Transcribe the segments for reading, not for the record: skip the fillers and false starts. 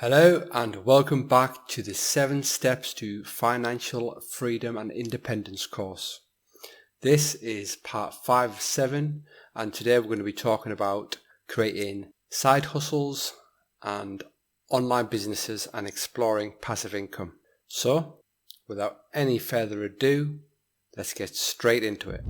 Hello and welcome back to the 7 Steps to Financial Freedom and Independence course. This is part 5 of 7 and today we're going to be talking about creating side hustles and online businesses and exploring passive income. So without any further ado, let's get straight into it.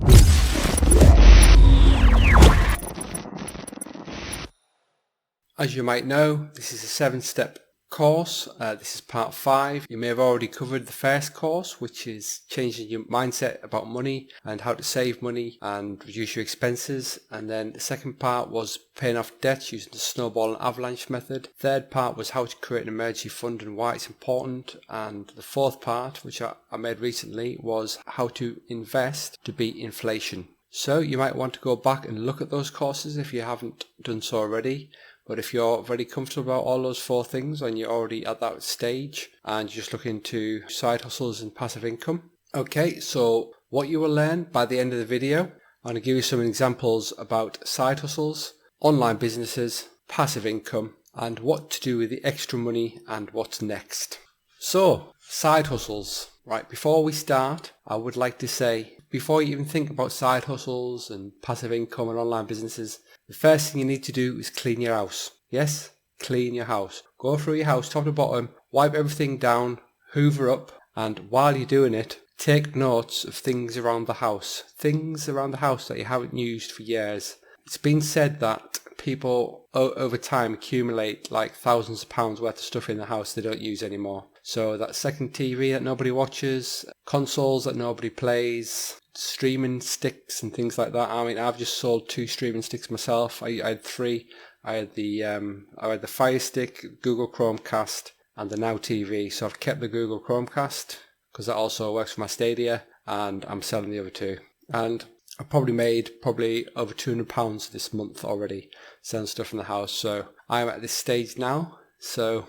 As you might know, this is a 7-step course. This is part 5. You may have already covered the first course, which is changing your mindset about money and how to save money and reduce your expenses. And then the second part was paying off debts using the snowball and avalanche method. Third part was how to create an emergency fund and why it's important. And the fourth part, which I made recently, was how to invest to beat inflation. So you might want to go back and look at those courses if you haven't done so already. But if you're very comfortable about all those 4 things and you're already at that stage and you're just looking to side hustles and passive income. Okay, so what you will learn by the end of the video, I'm going to give you some examples about side hustles, online businesses, passive income, and what to do with the extra money and what's next. So, side hustles. Right, before we start, I would like to say, before you even think about side hustles and passive income and online businesses, the first thing you need to do is clean your house. Yes, clean your house. Go through your house top to bottom, wipe everything down, hoover up, and while you're doing it, take notes of things around the house. Things around the house that you haven't used for years. It's been said that people over time accumulate like thousands of pounds worth of stuff in the house they don't use anymore. So that second TV that nobody watches, consoles that nobody plays, streaming sticks and things like that. I mean, I've just sold 2 streaming sticks myself. I had 3. I had the Fire Stick, Google Chromecast, and the Now TV. So I've kept the Google Chromecast because that also works for my Stadia, and I'm selling the other 2. And I've probably made over £200 this month already selling stuff in the house. So I'm at this stage now. So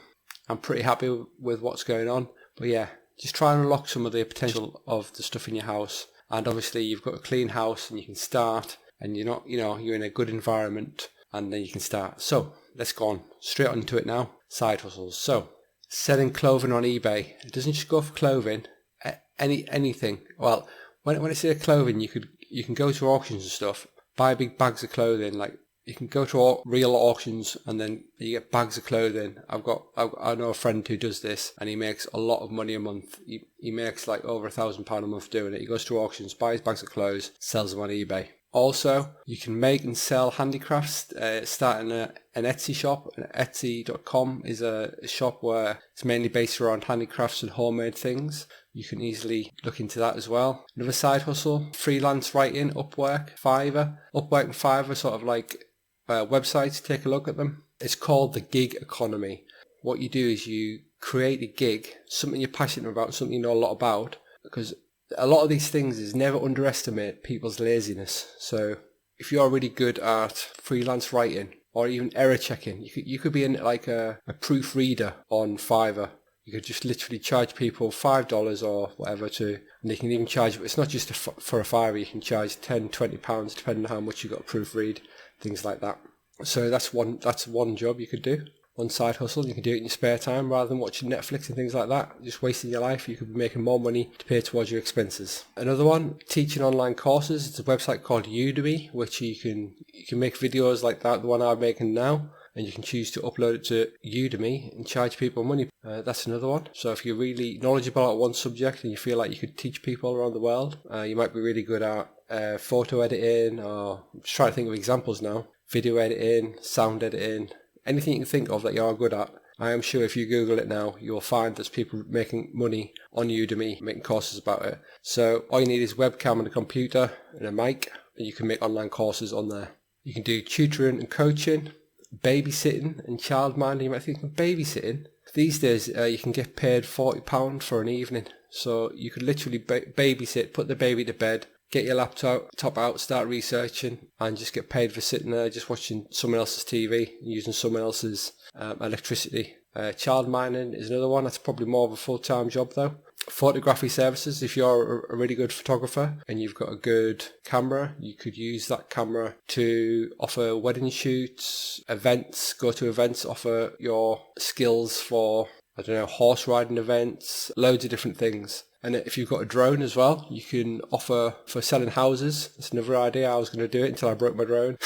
I'm pretty happy with what's going on. But yeah, just try and unlock some of the potential of the stuff in your house. And obviously you've got a clean house and you can start, and you're not, you're in a good environment, and then you can start. So let's go on straight onto it now. Side hustles. So selling clothing on eBay. It doesn't just go for clothing. Anything. Well, when I say clothing, you can go to auctions and stuff, buy big bags of clothing. Like you can go to real auctions and then you get bags of clothing. I know a friend who does this and he makes a lot of money a month. He makes like over £1,000 a month doing it. He goes to auctions, buys bags of clothes, sells them on eBay. Also, you can make and sell handicrafts, starting an Etsy shop. Etsy.com is a shop where it's mainly based around handicrafts and homemade things. You can easily look into that as well. Another side hustle, freelance writing, Upwork, Fiverr. Upwork and Fiverr sort of like websites, take a look at them. It's called the gig economy. What you do is you create a gig, something you're passionate about, something you know a lot about, because a lot of these things is never underestimate people's laziness. So if you're really good at freelance writing or even error checking, you could be like a proofreader on Fiverr. You could just literally charge people $5 or whatever and they can even charge, it's not just for a Fiverr, you can charge £10, £20 depending on how much you've got to proofread, things like that. So that's one job you could do. One side hustle, you can do it in your spare time rather than watching Netflix and things like that, just wasting your life. You could be making more money to pay towards your expenses. Another one, teaching online courses. It's a website called Udemy, which you can make videos like that, the one I'm making now, and you can choose to upload it to Udemy and charge people money. That's another one. So if you're really knowledgeable at one subject and you feel like you could teach people around the world, you might be really good at photo editing, or I'm just trying to think of examples now, video editing, sound editing, anything you can think of that you are good at. I am sure if you Google it now, you'll find there's people making money on Udemy, making courses about it. So all you need is webcam and a computer and a mic, and you can make online courses on there. You can do tutoring and coaching, babysitting and childminding. You might think of babysitting. These days you can get paid £40 for an evening. So you could literally babysit, put the baby to bed, get your laptop out, start researching, and just get paid for sitting there, just watching someone else's TV, using someone else's electricity. Child mining is another one. That's probably more of a full-time job though. Photography services. If you're a really good photographer and you've got a good camera, you could use that camera to offer wedding shoots, events, go to events, offer your skills for, I don't know, horse riding events, loads of different things. And if you've got a drone as well, you can offer for selling houses. That's another idea. I was going to do it until I broke my drone.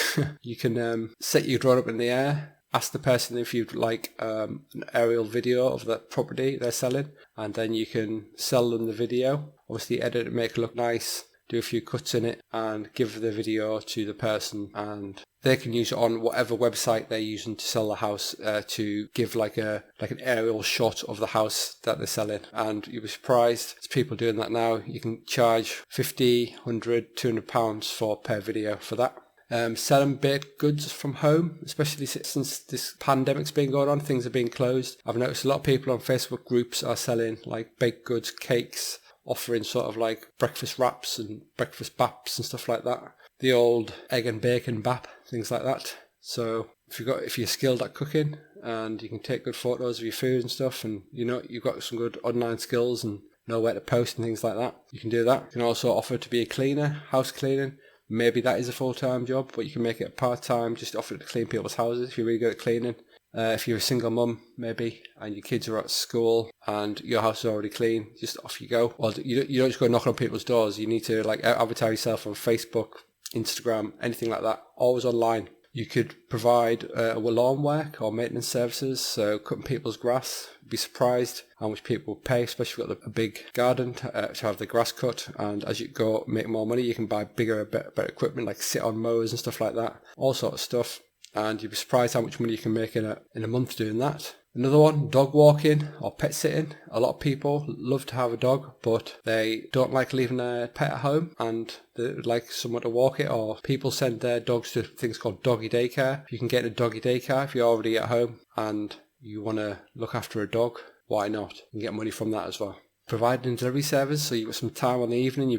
You can set your drone up in the air, ask the person if you'd like an aerial video of the property they're selling, and then you can sell them the video. Obviously edit it, make it look nice, do a few cuts in it, and give the video to the person, and they can use it on whatever website they're using to sell the house, to give like an aerial shot of the house that they're selling. And you'll be surprised, there's people doing that now. You can charge 50, 100, 200 pounds for per video for that. Selling baked goods from home, especially since this pandemic's been going on, things are being closed. I've noticed a lot of people on Facebook groups are selling like baked goods, cakes, offering sort of like breakfast wraps and breakfast baps and stuff like that. The old egg and bacon bap, things like that. So if you're skilled at cooking and you can take good photos of your food and stuff, and you've got some good online skills and know where to post and things like that, you can do that. You can also offer to be a cleaner, house cleaning. Maybe that is a full-time job, but you can make it a part-time, just offer to clean people's houses if you're really good at cleaning. If you're a single mum, maybe, and your kids are at school and your house is already clean, just off you go. Or you don't just go knocking on people's doors. You need to like advertise yourself on Facebook, Instagram, anything like that, always online. You could provide lawn work or maintenance services, so cutting people's grass. You'd be surprised how much people pay, especially if you've got a big garden to have the grass cut. And as you go make more money, you can buy bigger, better equipment like sit-on mowers and stuff like that, all sort of stuff. And you'd be surprised how much money you can make in a month doing that. Another one, dog walking or pet sitting. A lot of people love to have a dog, but they don't like leaving their pet at home and they would like someone to walk it, or people send their dogs to things called doggy daycare. You can get a doggy daycare if you're already at home and you want to look after a dog. Why not? You can get money from that as well. Providing a delivery service, so you've got some time on the evening.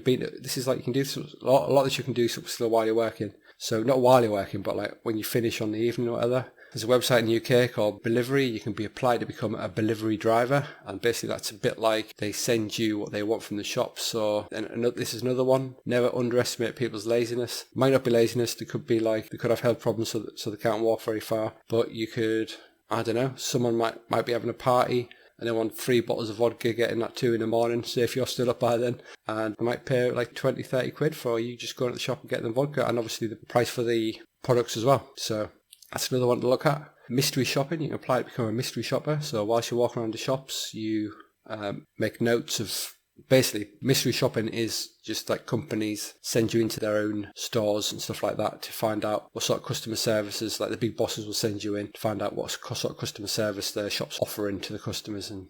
This is like you can do a lot of this you can do still while you're working. So not while you're working, but like when you finish on the evening or whatever. There's a website in the UK called Delivery. You can be applied to become a delivery driver, and basically that's a bit like they send you what they want from the shop. So this is another one. Never underestimate people's laziness. Might not be laziness. They could be like they could have health problems, so they can't walk very far. But you could, I don't know, someone might be having a party and they want 3 bottles of vodka getting at 2 in the morning, so if you're still up by then, and they might pay like 20, 30 quid for you just going to the shop and getting them vodka, and obviously the price for the products as well. So that's another one to look at. Mystery shopping, you can apply to become a mystery shopper. So whilst you're walking around the shops, you make notes of, basically mystery shopping is just like companies send you into their own stores and stuff like that to find out what sort of customer services, like the big bosses will send you in to find out what sort of customer service their shop's offering to the customers. And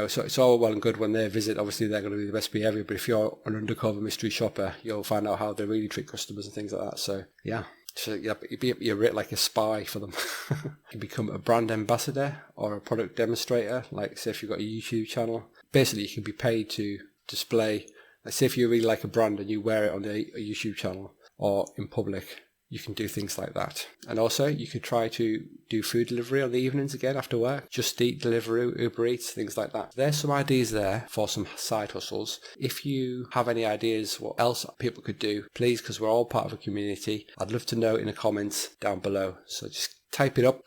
so it's all well and good when they visit, obviously they're going to be the best behaviour, but if you're an undercover mystery shopper, you'll find out how they really treat customers and things like that. So yeah. So you're like a spy for them. You can become a brand ambassador or a product demonstrator, like say if you've got a YouTube channel. Basically you can be paid to display, like say if you really like a brand and you wear it on a YouTube channel or in public, you can do things like that. And also you could try to do food delivery on the evenings again after work. Just Eat, Deliveroo, Uber Eats, things like that. There's some ideas there for some side hustles. If you have any ideas what else people could do, please, because we're all part of a community, I'd love to know in the comments down below. So just type it up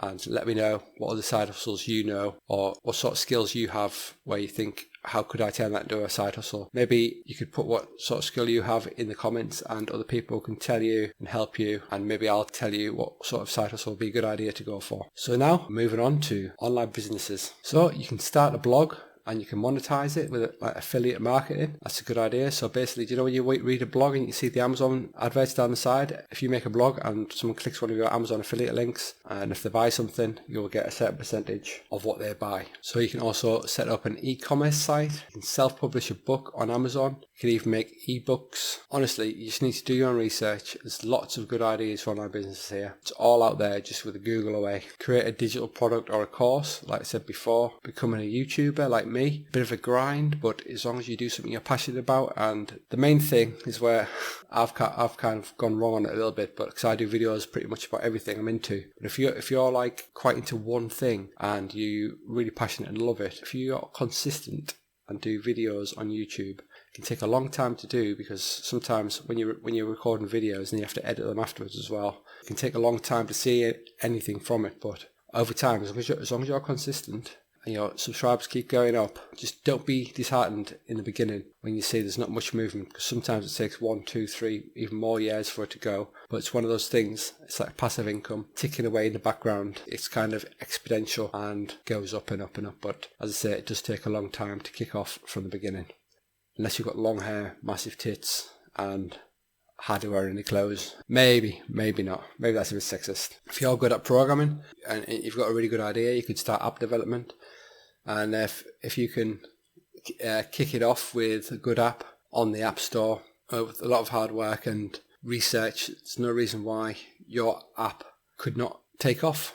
and let me know what other side hustles you know, or what sort of skills you have where you think, how could I turn that into a side hustle? Maybe you could put what sort of skill you have in the comments and other people can tell you and help you, and maybe I'll tell you what sort of side hustle would be a good idea to go for. So now moving on to online businesses. So you can start a blog and you can monetize it with like affiliate marketing. That's a good idea. So basically, do you know when you read a blog and you see the Amazon adverts down the side? If you make a blog and someone clicks one of your Amazon affiliate links, and if they buy something, you'll get a certain percentage of what they buy. So you can also set up an e-commerce site. You can self-publish a book on Amazon. You can even make ebooks. Honestly, you just need to do your own research. There's lots of good ideas for online businesses here. It's all out there just with a Google away. Create a digital product or a course, like I said before. Becoming a YouTuber like me. Bit of a grind, but as long as you do something you're passionate about. And the main thing is where I've kind of gone wrong on it a little bit, but because I do videos pretty much about everything I'm into. But if you're like quite into one thing and you really passionate and love it, if you're consistent and do videos on YouTube. It can take a long time to do because sometimes when you're recording videos and you have to edit them afterwards as well, it can take a long time to see anything from it. But over time, as long as you're consistent and your subscribers keep going up, just don't be disheartened in the beginning when you see there's not much movement, because sometimes it takes 1, 2, 3, even more years for it to go. But it's one of those things, it's like passive income ticking away in the background. It's kind of exponential and goes up and up and up. But as I say, it does take a long time to kick off from the beginning. Unless you've got long hair, massive tits, and hardly wear any clothes. Maybe not. Maybe that's a bit sexist. If you're good at programming and you've got a really good idea, you could start app development. And if you can kick it off with a good app on the App Store with a lot of hard work and research, there's no reason why your app could not take off.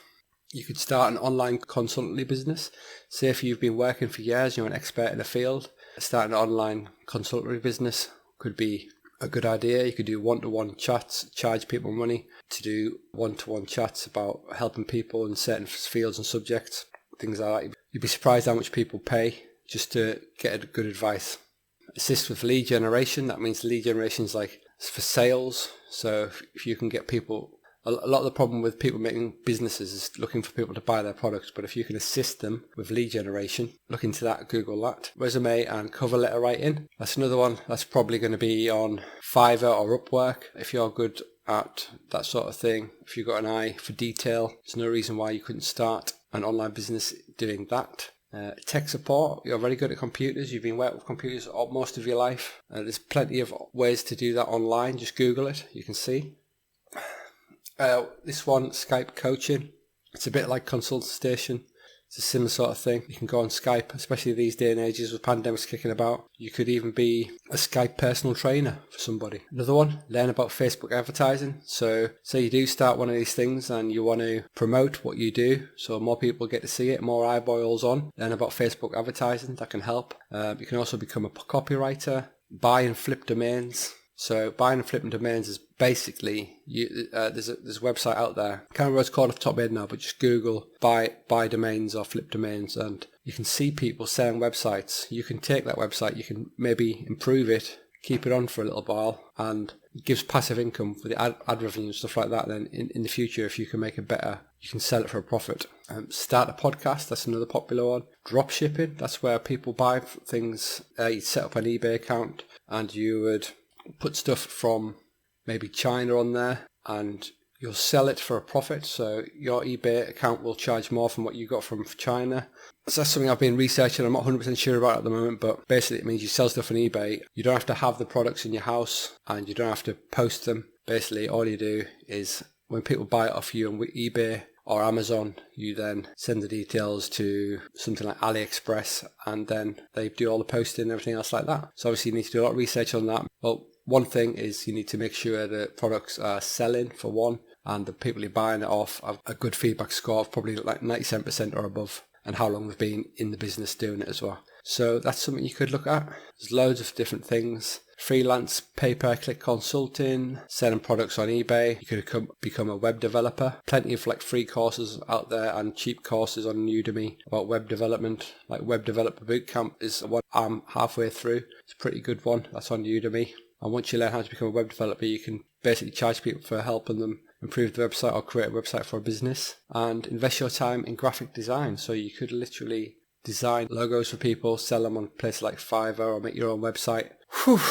You could start an online consultancy business. Say if you've been working for years, you're an expert in a field, starting an online consultancy business could be a good idea. You could do one-to-one chats, charge people money to do one-to-one chats about helping people in certain fields and subjects, things like that. You'd be surprised how much people pay just to get good advice. Assist with lead generation. That means lead generation is like for sales. So if you can get people, a lot of the problem with people making businesses is looking for people to buy their products. But if you can assist them with lead generation, look into that, Google that. Resume and cover letter writing. That's another one. That's probably going to be on Fiverr or Upwork. If you're good at that sort of thing, if you've got an eye for detail, there's no reason why you couldn't start an online business doing that. Tech support. You're very good at computers. You've been working with computers most of your life. There's plenty of ways to do that online. Just Google it. You can see. This one, Skype coaching. It's a bit like Consult Station. It's a similar sort of thing. You can go on Skype, especially these day and ages with pandemics kicking about. You could even be a Skype personal trainer for somebody. Another one, learn about Facebook advertising. So say you do start one of these things and you want to promote what you do so more people get to see it, more eyeballs on. Learn about Facebook advertising. That can help. You can also become a copywriter, buy and flip domains. So buying and flipping domains is basically there's a website out there. I can't remember what it's called off the top of my head now, but just Google buy domains or flip domains, and you can see people selling websites. You can take that website, you can maybe improve it, keep it on for a little while, and it gives passive income for the ad revenue and stuff like that. Then in the future, if you can make it better, you can sell it for a profit. Start a podcast. That's another popular one. Drop shipping. That's where people buy things. You set up an eBay account and you would put stuff from maybe China on there and you'll sell it for a profit. So your eBay account will charge more from what you got from China. So that's something I've been researching. I'm not 100% sure about at the moment, but basically it means you sell stuff on eBay. You don't have to have the products in your house and you don't have to post them. Basically all you do is when people buy it off you on eBay or Amazon, you then send the details to something like AliExpress and then they do all the posting and everything else like that. So obviously you need to do a lot of research on that. Well, one thing is you need to make sure the products are selling for one, and the people you're buying it off have a good feedback score of probably like 97% or above, and how long they've been in the business doing it as well. So that's something you could look at. There's loads of different things. Freelance, pay-per-click consulting, selling products on eBay. You could become a web developer. Plenty of like free courses out there and cheap courses on Udemy about web development. Like Web Developer Bootcamp is one I'm halfway through. It's a pretty good one. That's on Udemy. And once you learn how to become a web developer, you can basically charge people for helping them improve the website or create a website for a business, and invest your time in graphic design. So you could literally design logos for people, sell them on places like Fiverr, or make your own website. Whew.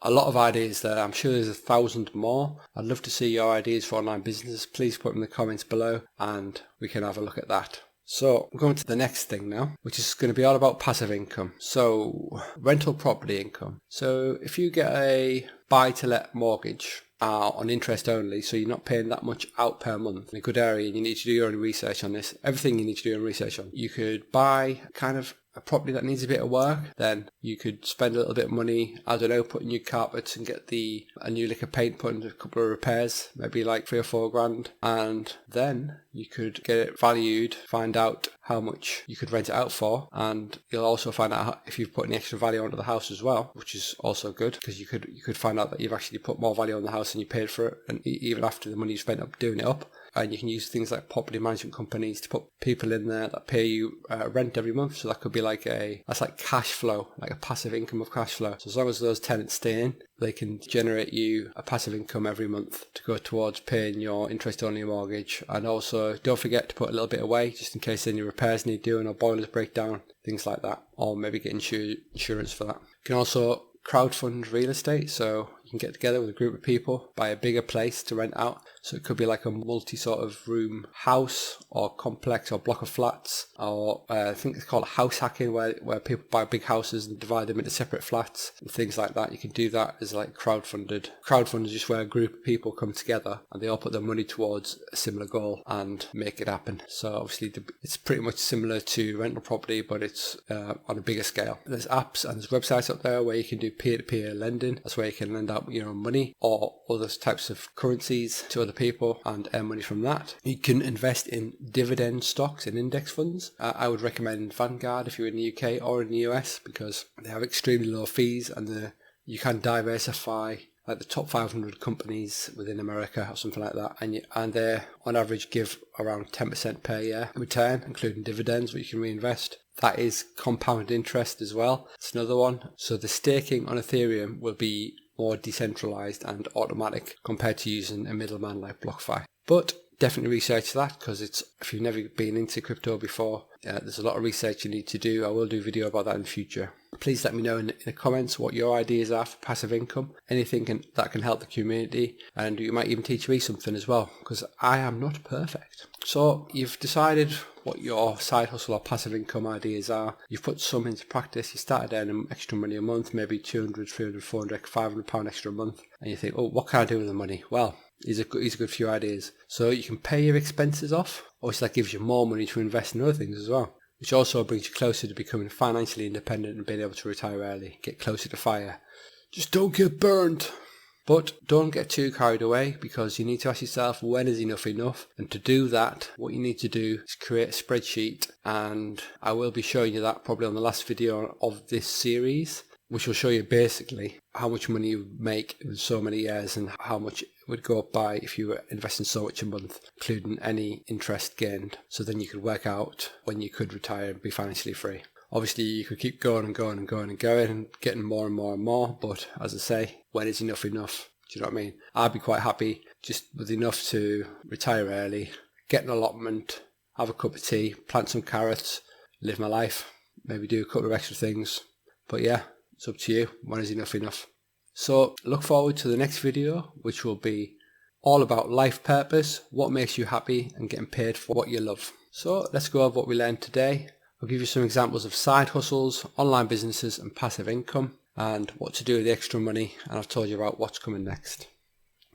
A lot of ideas there. I'm sure there's 1,000 more. I'd love to see your ideas for online business. Please put them in the comments below and we can have a look at that. So I'm going to the next thing now, which is going to be all about passive income. So rental property income. So if you get a buy-to-let mortgage on interest only, so you're not paying that much out per month in a good area, and you need to do your own research on this, everything you need to do your own research on. You could buy kind of a property that needs a bit of work, then you could spend a little bit of money, I don't know, put new carpets and get a new lick of paint, put in a couple of repairs, maybe like 3 or 4 grand, and then you could get it valued, find out how much you could rent it out for, and you'll also find out if you've put any extra value onto the house as well, which is also good, because you could find out that you've actually put more value on the house than you paid for it, and even after the money you spent up doing it up. And you can use things like property management companies to put people in there that pay you rent every month. So that could be that's like cash flow, like a passive income of cash flow. So as long as those tenants stay in, they can generate you a passive income every month to go towards paying your interest on your mortgage. And also don't forget to put a little bit away just in case any repairs need doing or boilers break down, things like that, or maybe get insurance for that. You can also crowdfund real estate, so you can get together with a group of people, buy a bigger place to rent out. So it could be like a multi sort of room house or complex or block of flats, or I think it's called house hacking, where people buy big houses and divide them into separate flats and things like that. You can do that as like crowdfunded. Crowdfund is just where a group of people come together and they all put their money towards a similar goal and make it happen. So obviously it's pretty much similar to rental property, but it's on a bigger scale. There's apps and there's websites out there where you can do peer-to-peer lending. That's where you can lend out your own money or other types of currencies to other people and earn money from that. You can invest in dividend stocks and index funds. I would recommend Vanguard if you're in the UK or in the US, because they have extremely low fees and you can diversify like the top 500 companies within America or something like that, and they on average give around 10% per year return, including dividends, which you can reinvest. That is compound interest as well. It's another one. So the staking on Ethereum will be more decentralized and automatic compared to using a middleman like BlockFi. But definitely research that, because if you've never been into crypto before, there's a lot of research you need to do. I will do a video about that in the future. Please let me know in the comments what your ideas are for passive income. Anything that can help the community, and you might even teach me something as well, because I am not perfect. So you've decided what your side hustle or passive income ideas are. You've put some into practice. You started earning extra money a month, maybe 200, 300, 400, 500 pound extra a month, and you think, oh, what can I do with the money? Well, here's a good few ideas. So you can pay your expenses off. Obviously that gives you more money to invest in other things as well, which also brings you closer to becoming financially independent and being able to retire early, get closer to FIRE. Just don't get burned. But don't get too carried away, because you need to ask yourself, when is enough? And to do that, what you need to do is create a spreadsheet, and I will be showing you that probably on the last video of this series, which will show you basically how much money you make in so many years and how much it would go up by if you were investing so much a month, including any interest gained. So then you could work out when you could retire and be financially free. Obviously, you could keep going and going and going and going and getting more and more and more. But as I say, when is enough enough? Do you know what I mean? I'd be quite happy just with enough to retire early, get an allotment, have a cup of tea, plant some carrots, live my life, maybe do a couple of extra things. But yeah, it's up to you. When is enough enough? So look forward to the next video, which will be all about life purpose, what makes you happy, and getting paid for what you love. So let's go over what we learned today. I'll give you some examples of side hustles, online businesses and passive income, and what to do with the extra money, and I've told you about what's coming next.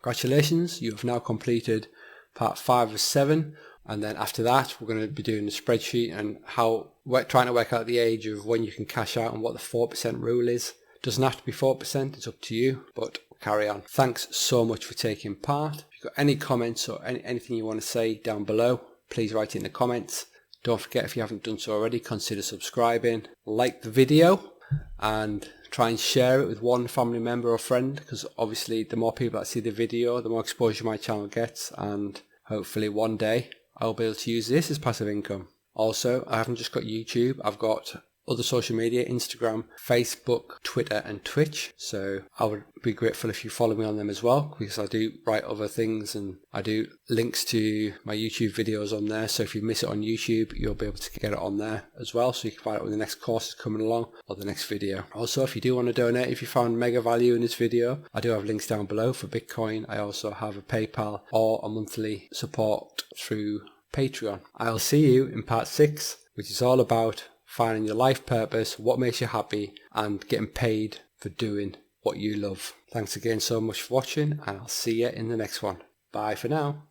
Congratulations, you have now completed part 5 of 7, and then after that we're going to be doing the spreadsheet and how we're trying to work out the age of when you can cash out and what the 4% rule is. It doesn't have to be 4%, it's up to you, but carry on. Thanks so much for taking part. If you've got any comments or anything you want to say down below, please write it in the comments. Don't forget, if you haven't done so already, consider subscribing, like the video, and try and share it with one family member or friend, because obviously the more people that see the video, the more exposure my channel gets, and hopefully one day I'll be able to use this as passive income. Also, I haven't just got YouTube, I've got other social media, Instagram, Facebook, Twitter and Twitch. So I would be grateful if you follow me on them as well, because I do write other things and I do links to my YouTube videos on there. So if you miss it on YouTube, you'll be able to get it on there as well. So you can find out when the next course is coming along or the next video. Also, if you do want to donate, if you found mega value in this video, I do have links down below for Bitcoin. I also have a PayPal or a monthly support through Patreon. I'll see you in part 6, which is all about finding your life purpose, what makes you happy, and getting paid for doing what you love. Thanks again so much for watching, and I'll see you in the next one. Bye for now.